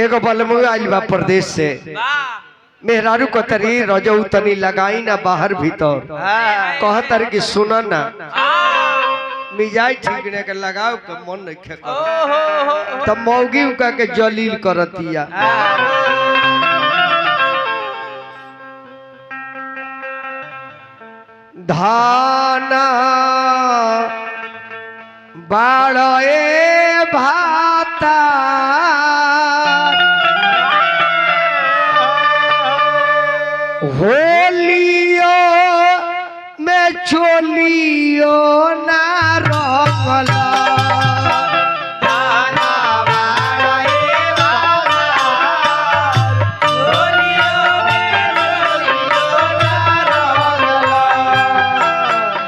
एगो बलमुआ आइल बा प्रदेश से मेहरारू को तरी रजऊ तनी लगाई ना बाहर भीतर कह तर कि सुना ना मिजाज ठीक ने के लगाओ के मन नहीं खे तब मौगी उका के जलील करतिया धाना बाड़े भाता होलियो में चोलियो ना रंगला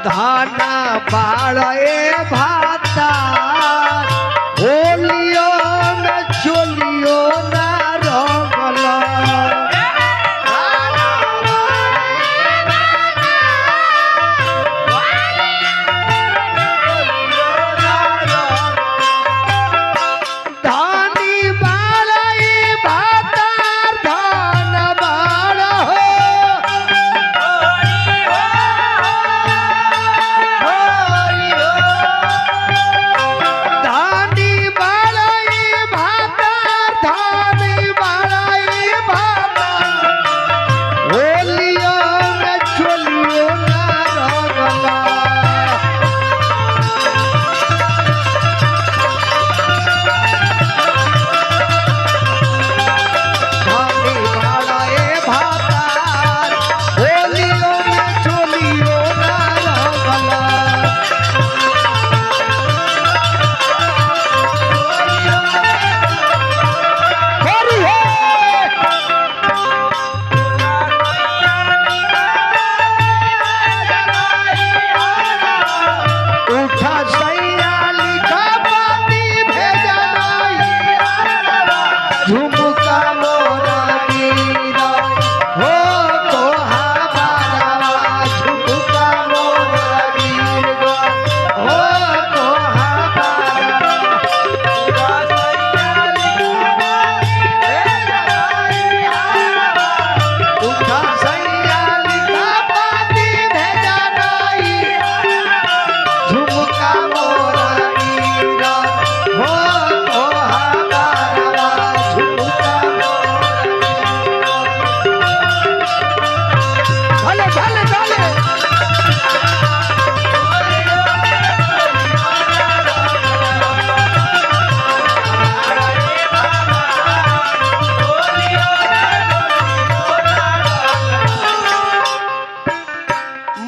धाना बाड़े भाता होलियो में चोलियो ना रंगला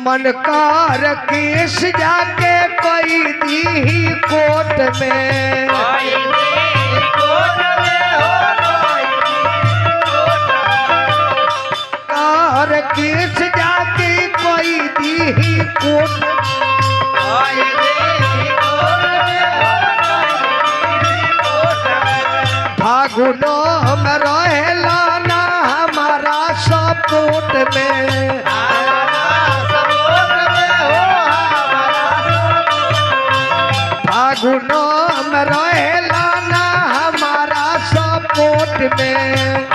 मनकार केस जाके कोई दी कोर्ट में कार केस जाके कोई दी कोर्ट फागुनो में रहेला ना हमारा सपोर्ट में फागुनो में रहेला ना हमारा सपोर्ट में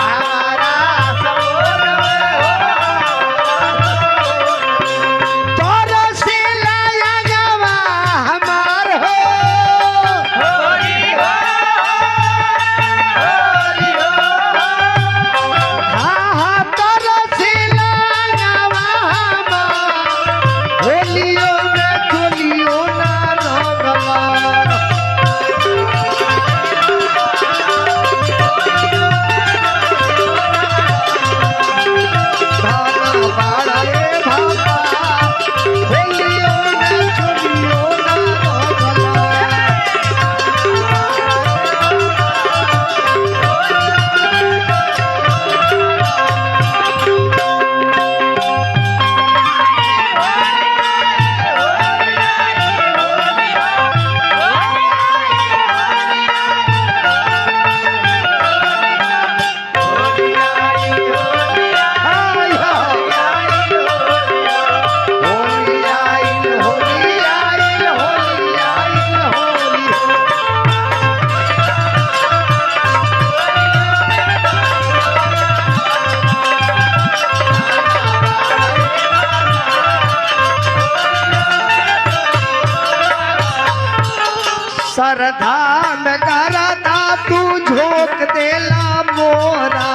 झोंक देला मोरा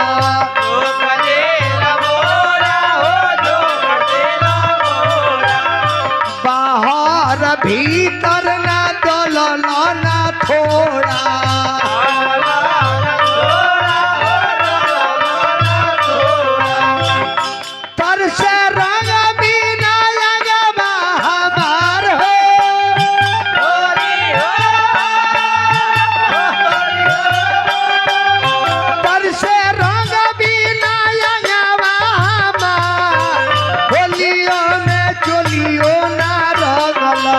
बाहर भीतर ना दलला ना थोड़ा तर से रंग बिना लगवा हमार हो तर से रंग बिना लगवा हमार होलियो में चोलियो ना रंगला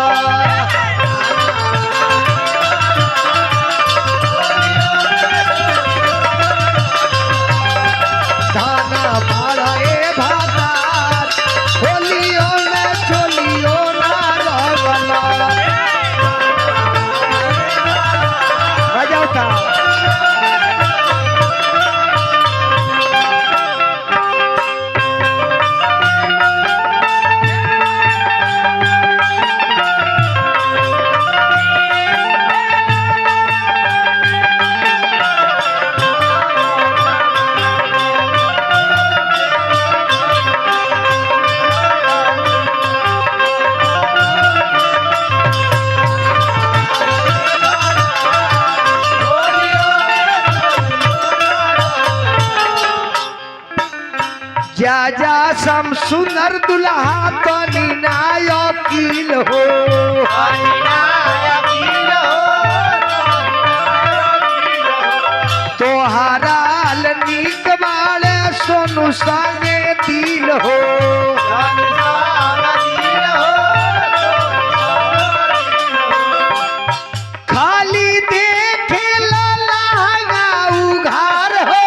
धाना बाड़ा ए भातार होलियो में चोलियो ना रंगला बजाओ था जा जा सम सुंदर दुल्हा तनी नायकील हो तोहारा नीक बाले सोनू संगे दिल हो खाली देखे लहंगा उघार हो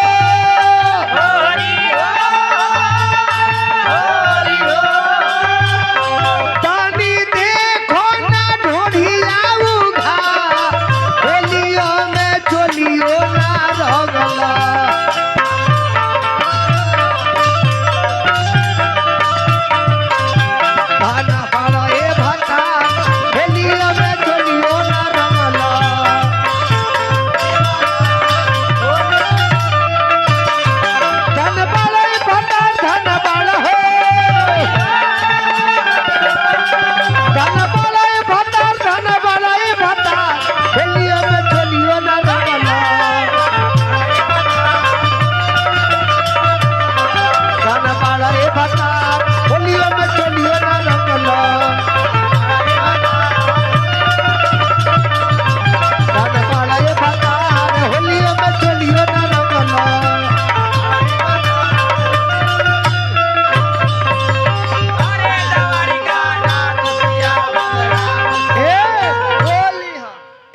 तानी देखो ना ढोढ़िया उघार होलियो में चोलियो ना रंगला धाना बाड़ा ए भाता होलियो में चोलियो ना रंगला धन बाड़ा ए भाता धन बाड़ा हो धन बाड़ा ए भाता धन बाड़ा ए भाता होलियो में चोलियो ना रंगला धन बाड़ा ए भाता होलियो में चोलियो ना रंगला धन बाड़ा ए भाता होलियो में चोलियो ना रंगला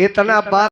इतना बात